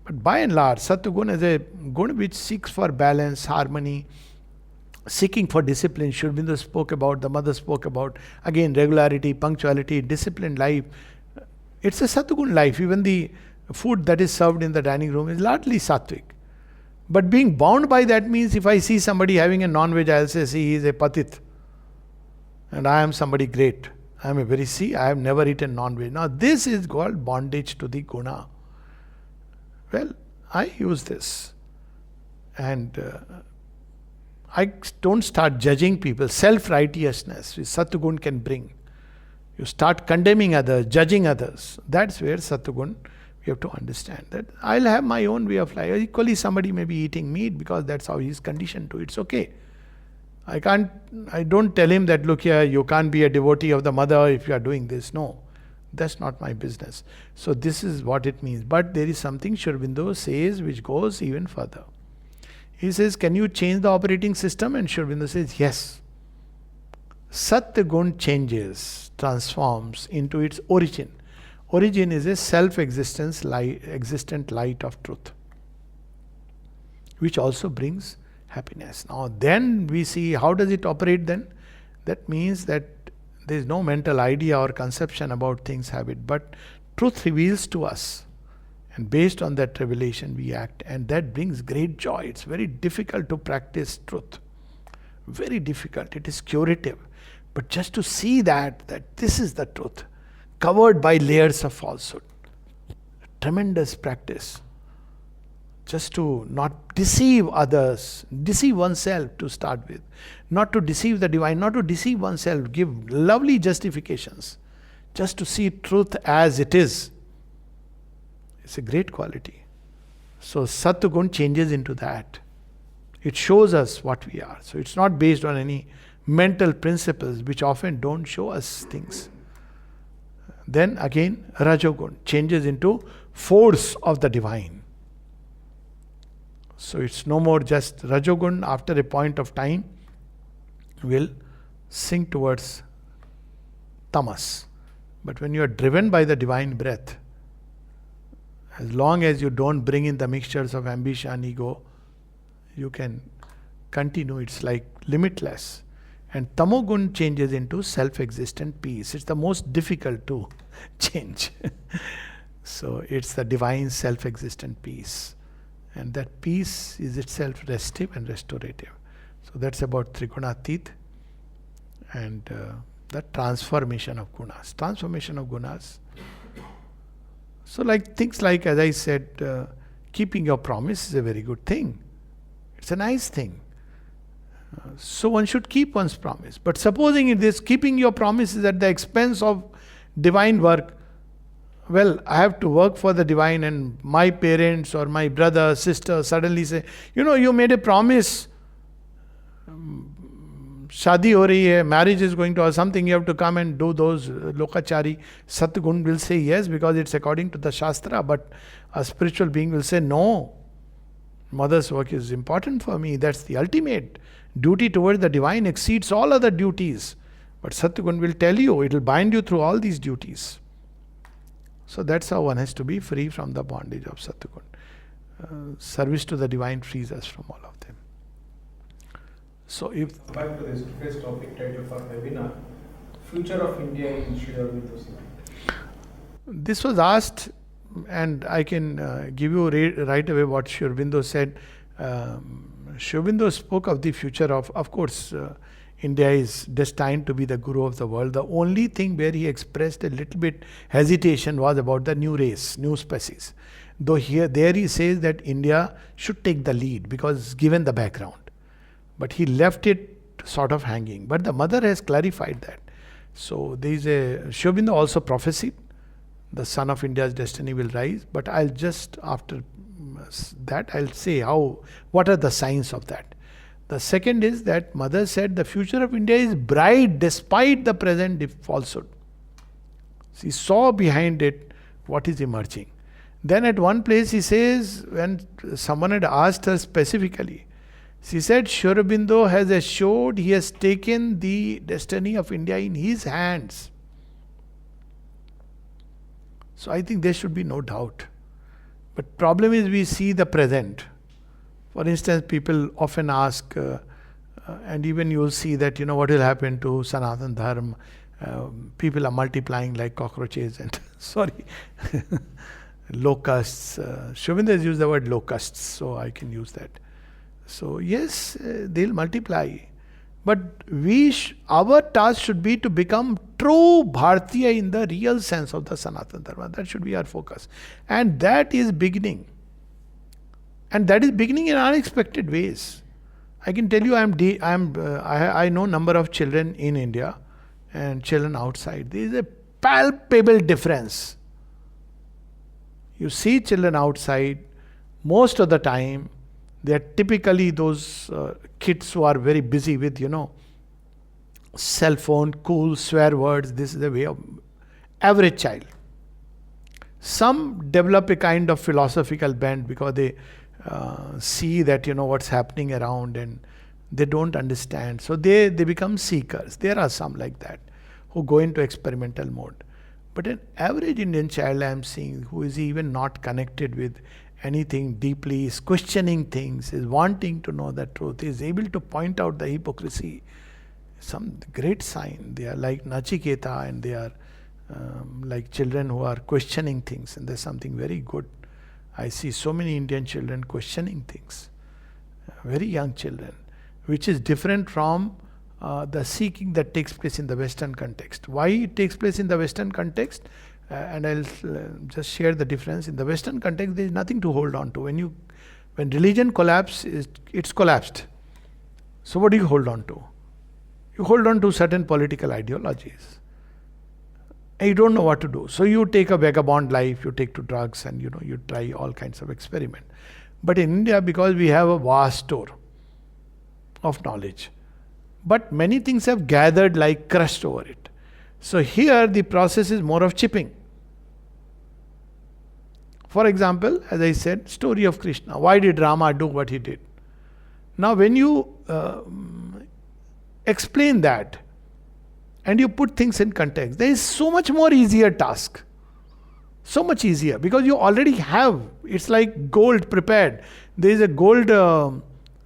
But by and large, Sattvagun is a gun which seeks for balance, harmony, seeking for discipline. Sri Aurobindo spoke about, the mother spoke about, again, regularity, punctuality, disciplined life. It's a Sattvagun life. Even the food that is served in the dining room is largely sattvic. But being bound by that means if I see somebody having a non-veg, I'll say, see, he is a patit. And I am somebody great. I am a very, I have never eaten non-veg. Now this is called bondage to the guna. Well, I use this. And I don't start judging people. Self-righteousness, which Satyagun can bring. You start condemning others, judging others. That's where Satyagun, we have to understand that I'll have my own way of life. Equally, somebody may be eating meat because that's how he's conditioned to. It's okay. I don't tell him that, look here, you can't be a devotee of the mother if you are doing this. No, that's not my business. So this is what it means. But there is something Sri Aurobindo says which goes even further. He says, can you change the operating system? And Sri Aurobindo says, yes. Satyagun changes, transforms into its origin. Origin is a self-existent light of truth, which also brings happiness. Now then we see how does it operate then? That means that there is no mental idea or conception about things habit, but truth reveals to us. And based on that revelation we act, and that brings great joy. It's very difficult to practice truth. Very difficult. It is curative. But just to see that this is the truth, covered by layers of falsehood. Tremendous practice. Just to not deceive others, deceive oneself to start with. Not to deceive the divine, not to deceive oneself, give lovely justifications. Just to see truth as it is. It's a great quality. So Satyagun changes into that. It shows us what we are. So it's not based on any mental principles which often don't show us things. Then again Rajogun changes into force of the divine. So it's no more just Rajogun. After a point of time will sink towards tamas. But when you are driven by the divine breath, as long as you don't bring in the mixtures of ambition, ego, you can continue. It's like limitless. And tamogun changes into self-existent peace. It's the most difficult to change. So it's the divine self-existent peace. And that peace is itself restive and restorative. So that's about Trigunatita and the transformation of gunas. Transformation of gunas. So like things like, as I said, keeping your promise is a very good thing. It's a nice thing. So one should keep one's promise. But supposing it is keeping your promise is at the expense of divine work, well, I have to work for the divine, and my parents or my brother, sister suddenly say, you made a promise, shadi ho rahi hai, marriage is going to, or something, you have to come and do those lokachari. Satyagun will say yes, because it's according to the Shastra, but a spiritual being will say no. Mother's work is important for me, that's the ultimate. Duty towards the divine exceeds all other duties. But Satyagun will tell you, it will bind you through all these duties. So that's how one has to be free from the bondage of Satyagun. Service to the divine frees us from all of them. So if... Back to this today's topic title for webinar, Future of India in Sri Aurobindo's mind. This was asked, and I can give you right away what Sri Aurobindo said. Sri Aurobindo spoke of the future of course, India is destined to be the guru of the world. The only thing where he expressed a little bit hesitation was about the new race, new species. Though there he says that India should take the lead because given the background. But he left it sort of hanging. But the mother has clarified that. So there is Sri Aurobindo also prophesied, the son of India's destiny will rise. But I'll just after that I'll say what are the signs of that. The second is that mother said the future of India is bright despite the present falsehood. She saw behind it what is emerging. Then at one place he says, when someone had asked her specifically, she said Sri Aurobindo has assured he has taken the destiny of India in his hands. So I think there should be no doubt. But problem is we see the present. For instance, people often ask, and even you will see that, what will happen to Sanatan Dharma? People are multiplying like cockroaches and, sorry. locusts. Shobinda has used the word locusts, so I can use that. So yes, they'll multiply. But our task should be to become true Bharatiya in the real sense of the Sanatana Dharma. That should be our focus. And that is beginning. And that is beginning in unexpected ways. I can tell you, I know number of children in India and children outside. There is a palpable difference. You see children outside, most of the time, they are typically those kids who are very busy with, cell phone, cool swear words. This is the way of average child. Some develop a kind of philosophical bent because they see that, what's happening around and they don't understand. So they become seekers. There are some like that who go into experimental mode. But an average Indian child I am seeing who is even not connected with anything deeply, is questioning things, is wanting to know the truth, is able to point out the hypocrisy. Some great sign. They are like Nachiketa and they are like children who are questioning things, and there's something very good. I see so many Indian children questioning things, very young children, which is different from the seeking that takes place in the Western context. Why it takes place in the Western context? And I'll just share the difference. In the Western context, there is nothing to hold on to. When religion collapses, it's collapsed. So what do you hold on to? You hold on to certain political ideologies. And you don't know what to do. So you take a vagabond life, you take to drugs, and you try all kinds of experiment. But in India, because we have a vast store of knowledge, but many things have gathered like crushed over it. So here the process is more of chipping. For example, as I said, story of Krishna. Why did Rama do what he did? Now when you explain that and you put things in context, there is so much more easier task. So much easier because you already have, it's like gold prepared. There is a gold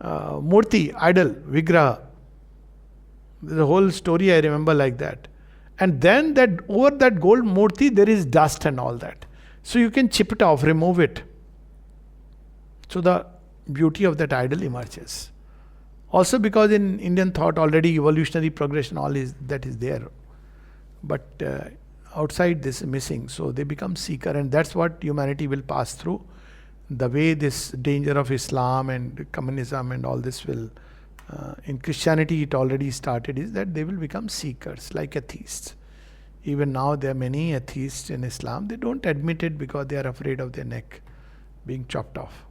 murti, idol, vigraha. The whole story I remember like that. And then that over that gold murti there is dust and all that. So you can chip it off, remove it. So the beauty of that idol emerges. Also because in Indian thought already evolutionary progression all is there. But outside this is missing. So they become seeker, and that's what humanity will pass through. The way this danger of Islam and communism and all this will in Christianity it already started, is that they will become seekers like atheists. Even now there are many atheists in Islam. They don't admit it because they are afraid of their neck being chopped off.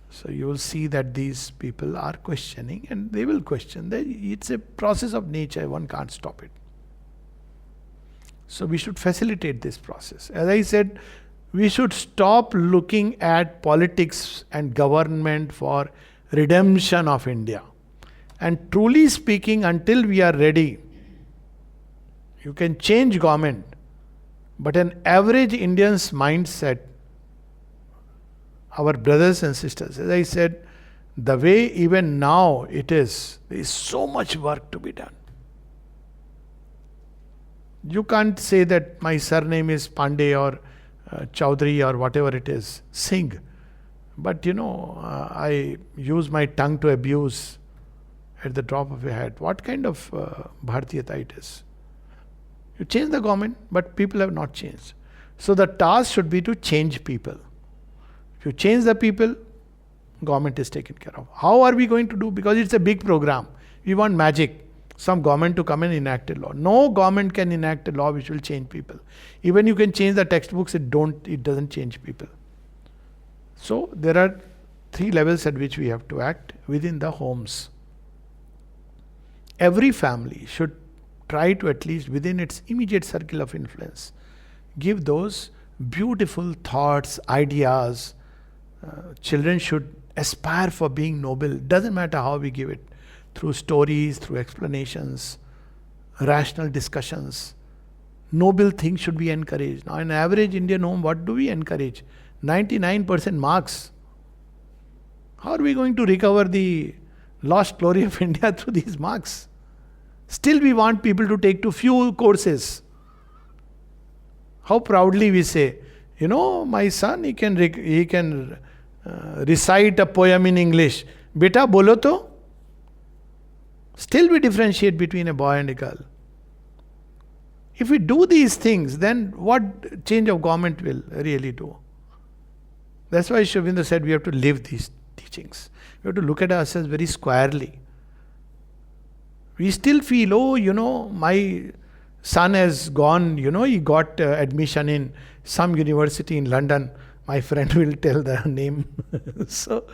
So you will see that these people are questioning, and they will question. It's a process of nature. One can't stop it. So we should facilitate this process. As I said, we should stop looking at politics and government for redemption of India. And truly speaking, until we are ready, you can change government, but an average Indian's mindset, our brothers and sisters, as I said, the way even now it is, there is so much work to be done. You can't say that my surname is Pandey or Chaudhary or whatever it is, Singh. But I use my tongue to abuse at the drop of a hat. What kind of Bharatiyata it is? You change the government, but people have not changed. So the task should be to change people. If you change the people, government is taken care of. How are we going to do? Because it's a big program. We want magic. Some government to come and enact a law. No government can enact a law which will change people. Even you can change the textbooks, it doesn't change people. So there are 3 levels at which we have to act within the homes. Every family should try to, at least within its immediate circle of influence, give those beautiful thoughts, ideas. Children should aspire for being noble. Doesn't matter how we give it. Through stories, through explanations, rational discussions. Noble things should be encouraged. Now in average Indian home, what do we encourage? 99% marks. How are we going to recover the lost glory of India through these marks? Still we want people to take to few courses. How proudly we say, My son, he can recite a poem in English. Beta bolo to. Still we differentiate between a boy and a girl. If we do these things, then what change of government will really do? That's why Sri Aurobindo said we have to live these teachings. We have to look at ourselves very squarely. We still feel, my son has gone, he got admission in some university in London. My friend will tell the name. So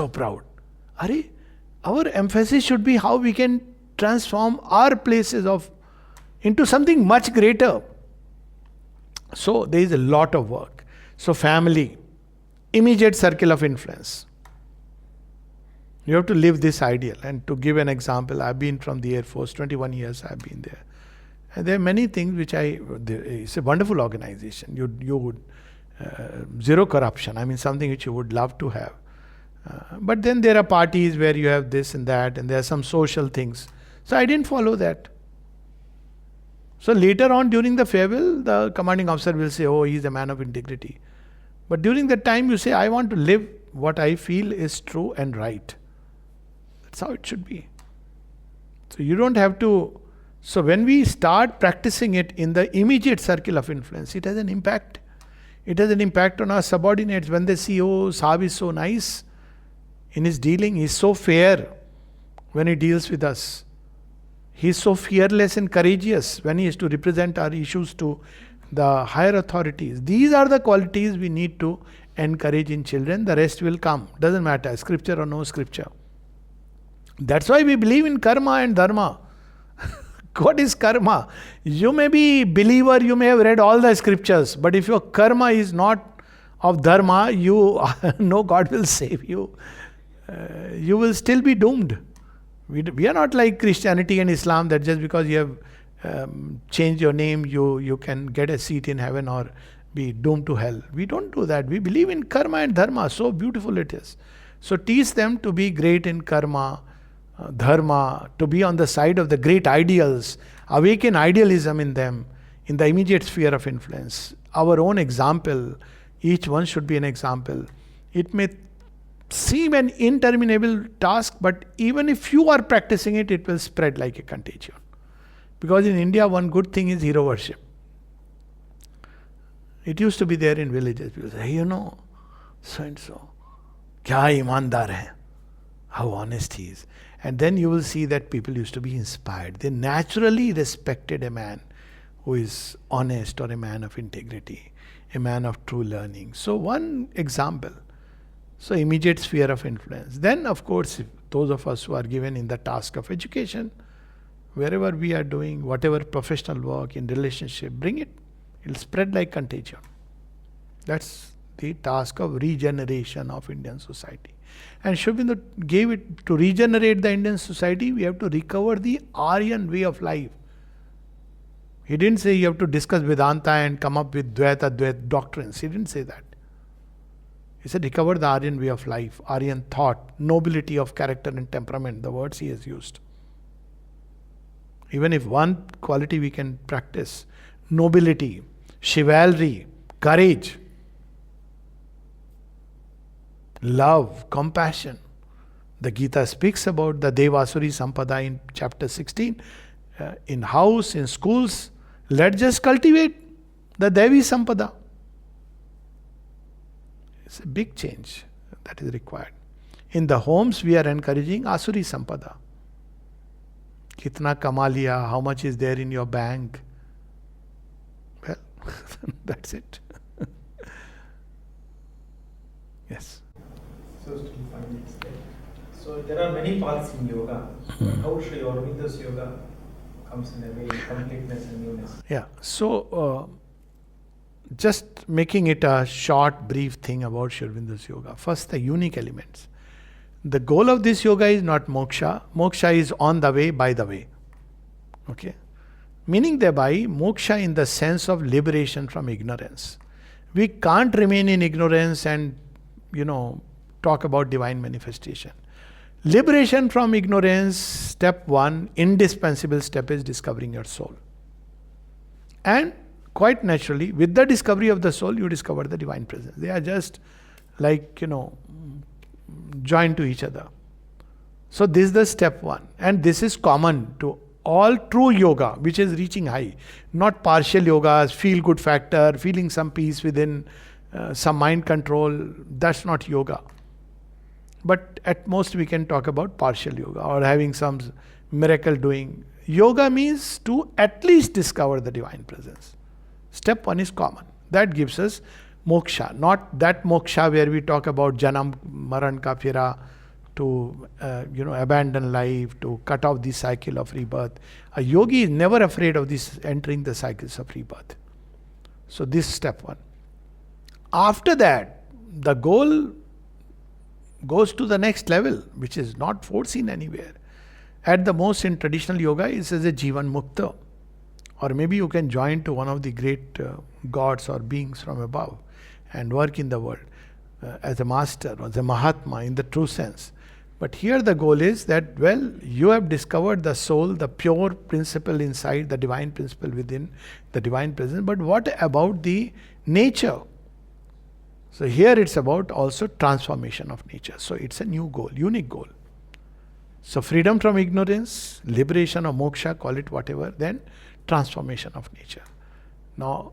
proud. Our emphasis should be how we can transform our places into something much greater. So there is a lot of work. So family, immediate circle of influence. You have to live this ideal. And to give an example, I've been from the Air Force, 21 years I've been there. And there are many things which it's a wonderful organization. You would, zero corruption, something which you would love to have. But then there are parties where you have this and that, and there are some social things. So I didn't follow that. So later on during the farewell, the commanding officer will say, oh, he's a man of integrity. But during that time you say, I want to live what I feel is true and right. That's how it should be. So you don't have to. So when we start practicing it in the immediate circle of influence, it has an impact. It has an impact on our subordinates. When they see, oh, Saab is so nice in his dealing, he's so fair when he deals with us. He's so fearless and courageous when he is to represent our issues to the higher authorities. These are the qualities we need to encourage in children. The rest will come. Doesn't matter, scripture or no scripture. That's why we believe in karma and dharma. What is karma? You may be believer, you may have read all the scriptures, but if your karma is not of dharma, no God will save you. You will still be doomed. We are not like Christianity and Islam that just because you have changed your name, you can get a seat in heaven or be doomed to hell. We don't do that. We believe in karma and dharma. So beautiful it is. So teach them to be great in karma, dharma, to be on the side of the great ideals. Awaken idealism in them, in the immediate sphere of influence. Our own example, each one should be an example. It may seem an interminable task, but even if you are practicing it, it will spread like a contagion. Because in India, one good thing is hero worship. It used to be there in villages. People say, hey, so and so, kya imandar hai, how honest he is. And then you will see that people used to be inspired. They naturally respected a man who is honest or a man of integrity, a man of true learning. So one example. So immediate sphere of influence. Then of course, those of us who are given in the task of education, wherever we are doing, whatever professional work in relationship, bring it. It will spread like contagion. That's the task of regeneration of Indian society. And Sri Aurobindo gave it to regenerate the Indian society, we have to recover the Aryan way of life. He didn't say you have to discuss Vedanta and come up with Dvaita, Advaita doctrines. He didn't say that. He said recover the Aryan way of life, Aryan thought, nobility of character and temperament, the words he has used. Even if one quality we can practice, nobility, chivalry, courage, love, compassion. The Gita speaks about the Devasuri Sampada in chapter 16. In house, in schools, let's just cultivate the Devi Sampada. It's a big change that is required. In the homes, we are encouraging Asuri Sampada. Kitna kama liya, how much is there in your bank? Well, that's it. Yes. So still find it there. So there are many paths in yoga. How Sri Aurobindo's yoga comes in a way, completeness and newness. Yeah. So just making it a short, brief thing about Sri Aurobindo's yoga. First, the unique elements. The goal of this yoga is not moksha. Moksha is on the way, by the way. Okay? Meaning thereby, moksha in the sense of liberation from ignorance. We can't remain in ignorance and, talk about divine manifestation. Liberation from ignorance, step one, indispensable step is discovering your soul. And quite naturally, with the discovery of the soul, you discover the divine presence. They are just like, joined to each other. So this is the step one. And this is common to all true yoga, which is reaching high. Not partial yogas, feel good factor, feeling some peace within, some mind control. That's not yoga. But at most we can talk about partial yoga or having some miracle doing. Yoga means to at least discover the divine presence. Step one is common. That gives us moksha. Not that moksha where we talk about janam, maran ka fira, to abandon life, to cut off the cycle of rebirth. A yogi is never afraid of this entering the cycles of rebirth. So this is step one. After that, the goal goes to the next level, which is not foreseen anywhere. At the most in traditional yoga is as a jivan mukta. Or maybe you can join to one of the great gods or beings from above and work in the world as a master or as a mahatma in the true sense. But here the goal is that, you have discovered the soul, the pure principle inside, the divine principle within, the divine presence. But what about the nature? So here it's about also transformation of nature. So it's a new goal, unique goal. So freedom from ignorance, liberation or moksha, call it whatever, then transformation of nature. Now,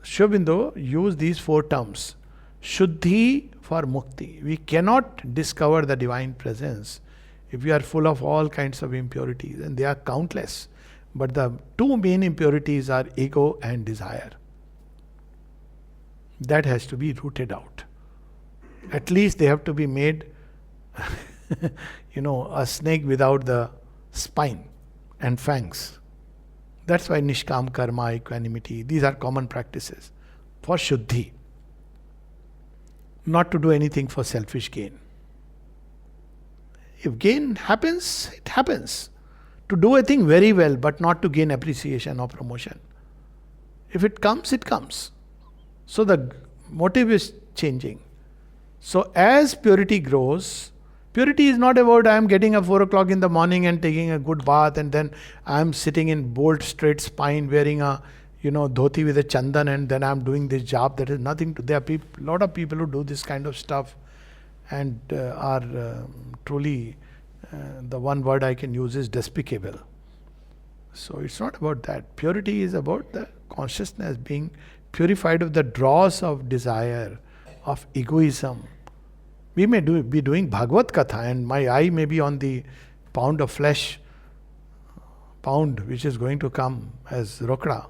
Aurobindo used these 4 terms. Shuddhi for mukti. We cannot discover the divine presence if we are full of all kinds of impurities, and they are countless. But the 2 main impurities are ego and desire. That has to be rooted out. At least they have to be made, a snake without the spine and fangs. That's why nishkam karma, equanimity, these are common practices for shuddhi. Not to do anything for selfish gain. If gain happens, it happens. To do a thing very well, but not to gain appreciation or promotion. If it comes, it comes. So the motive is changing. So as purity grows, purity is not about I am getting up 4 o'clock in the morning and taking a good bath and then I am sitting in bolt straight spine wearing a dhoti with a chandan and then I am doing this job. That is nothing to. There are lot of people who do this kind of stuff and are truly, the one word I can use is despicable. So it's not about that. Purity is about the consciousness being purified of the dross of desire, of egoism. We may be doing Bhagavad Katha and my eye may be on the pound of flesh, which is going to come as rokda.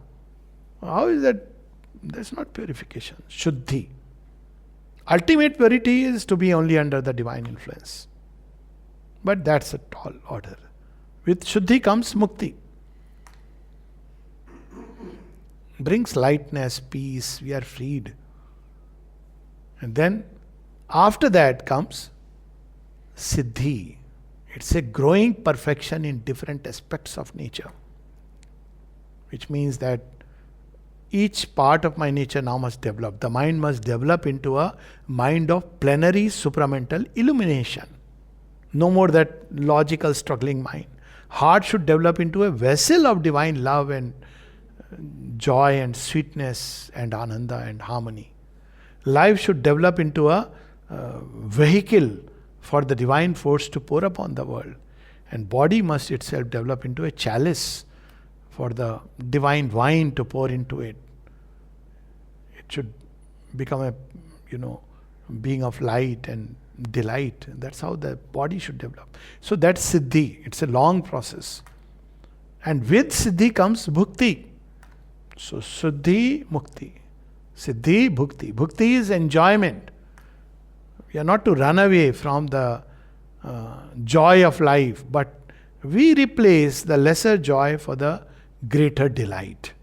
How is that? That's not purification. Shuddhi. Ultimate purity is to be only under the divine influence. But that's a tall order. With Shuddhi comes Mukti. Brings lightness, peace, we are freed. And then after that comes Siddhi. It's a growing perfection in different aspects of nature. Which means that each part of my nature now must develop. The mind must develop into a mind of plenary supramental illumination. No more that logical struggling mind. Heart should develop into a vessel of divine love and joy and sweetness and ananda and harmony. Life should develop into a vehicle for the divine force to pour upon the world. And body must itself develop into a chalice for the divine wine to pour into it. It should become a, being of light and delight. That's how the body should develop. So that's Siddhi. It's a long process. And with Siddhi comes Bhukti. So Suddhi, Mukti. Siddhi, Bhukti. Bhukti is enjoyment. We are not to run away from the joy of life, but we replace the lesser joy for the greater delight.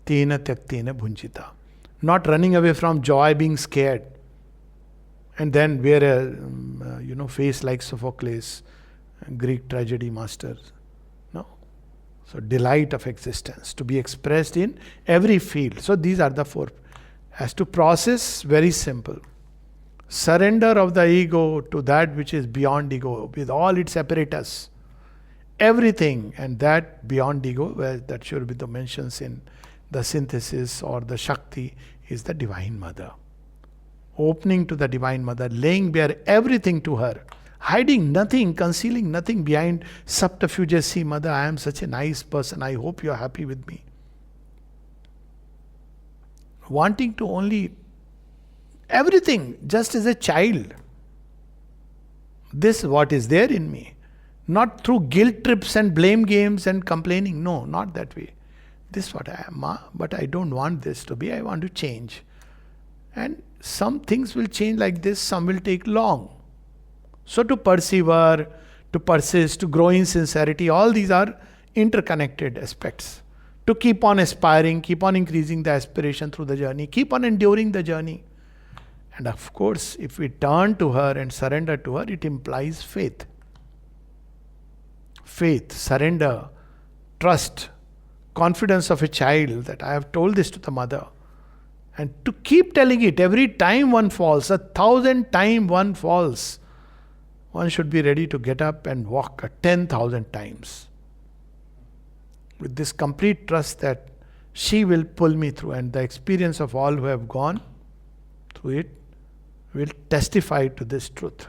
Tena tyaktena bhunjita. Not running away from joy, being scared. And then wear a face like Sophocles, Greek tragedy master. No. So delight of existence to be expressed in every field. So these are the 4. As to process, very simple. Surrender of the ego to that which is beyond ego, with all its apparatus. Everything, and that beyond ego, where that Aurobindo mentions in the synthesis or the Shakti is the Divine Mother. Opening to the Divine Mother, laying bare everything to her, hiding nothing, concealing nothing behind subterfuges. See, Mother, I am such a nice person. I hope you are happy with me. Wanting to only everything, just as a child. This is what is there in me. Not through guilt trips and blame games and complaining. No, not that way. This is what I am, Ma, but I don't want this to be. I want to change. And some things will change like this, some will take long. So to persevere, to persist, to grow in sincerity, all these are interconnected aspects. To keep on aspiring, keep on increasing the aspiration through the journey, keep on enduring the journey. And of course, if we turn to her and surrender to her, it implies faith. Faith, surrender, trust, confidence of a child that I have told this to the mother. And to keep telling it every time one falls, 1,000 times one falls, one should be ready to get up and walk 10,000 times. With this complete trust that she will pull me through, and the experience of all who have gone through it will testify to this truth.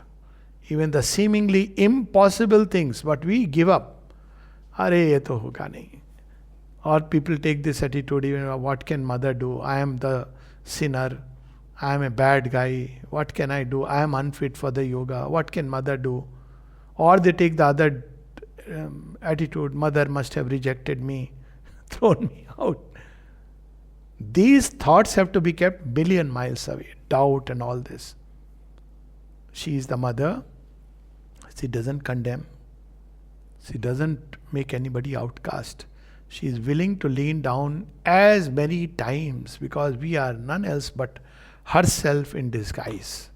Even the seemingly impossible things, but we give up. Are ye to hoga nahi. Or people take this attitude, even what can mother do? I am the sinner. I am a bad guy. What can I do? I am unfit for the yoga. What can mother do? Or they take the other attitude, mother must have rejected me, thrown me out. These thoughts have to be kept billion miles away. Doubt and all this. She is the mother. She doesn't condemn. She doesn't make anybody outcast. She is willing to lean down as many times because we are none else but herself in disguise.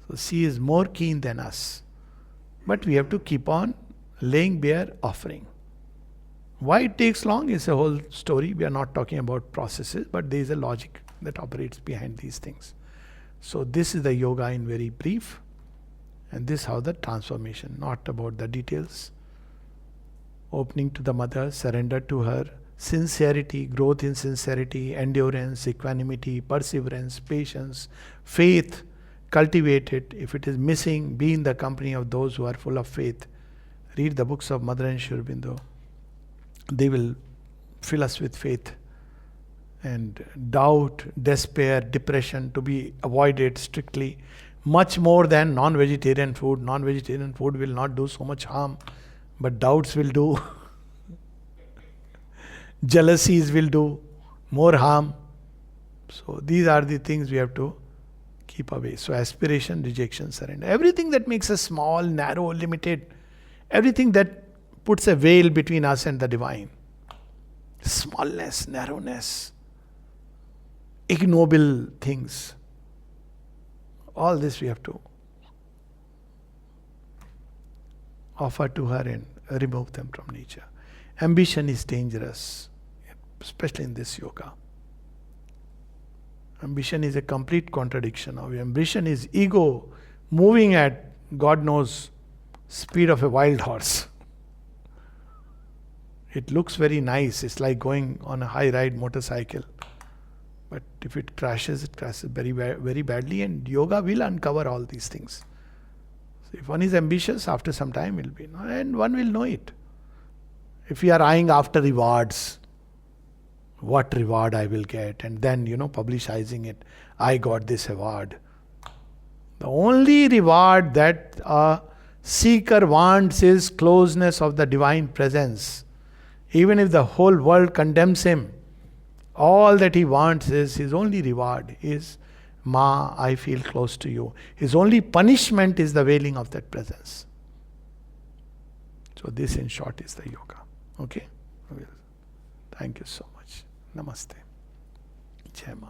So she is more keen than us. But we have to keep on laying bare offering. Why it takes long is a whole story. We are not talking about processes, but there is a logic that operates behind these things. So this is the yoga in very brief. And this is how the transformation, not about the details. Opening to the mother, surrender to her, sincerity, growth in sincerity, endurance, equanimity, perseverance, patience, faith, cultivate it. If it is missing, be in the company of those who are full of faith. Read the books of Mother and Aurobindo. They will fill us with faith. And doubt, despair, depression to be avoided strictly. Much more than non-vegetarian food. Non-vegetarian food will not do so much harm, but doubts will do. Jealousies will do more harm. So these are the things we have to keep away. So aspiration, rejection, surrender. Everything that makes us small, narrow, limited. Everything that puts a veil between us and the divine. Smallness, narrowness, ignoble things. All this we have to offer to her and remove them from nature. Ambition is dangerous, especially in this yoga. Ambition is a complete contradiction. Ambition is ego moving at God knows speed of a wild horse. It looks very nice. It's like going on a high ride motorcycle. But if it crashes very, very badly, and yoga will uncover all these things. So if one is ambitious, after some time will be, and one will know it. If we are eyeing after rewards, what reward I will get, and then, publicizing it, I got this award. The only reward that a seeker wants is closeness of the divine presence. Even if the whole world condemns him, all that he wants is, his only reward is, Ma, I feel close to you. His only punishment is the veiling of that presence. So this in short is the yoga. Okay? Thank you so much. Namaste. Jai Ma.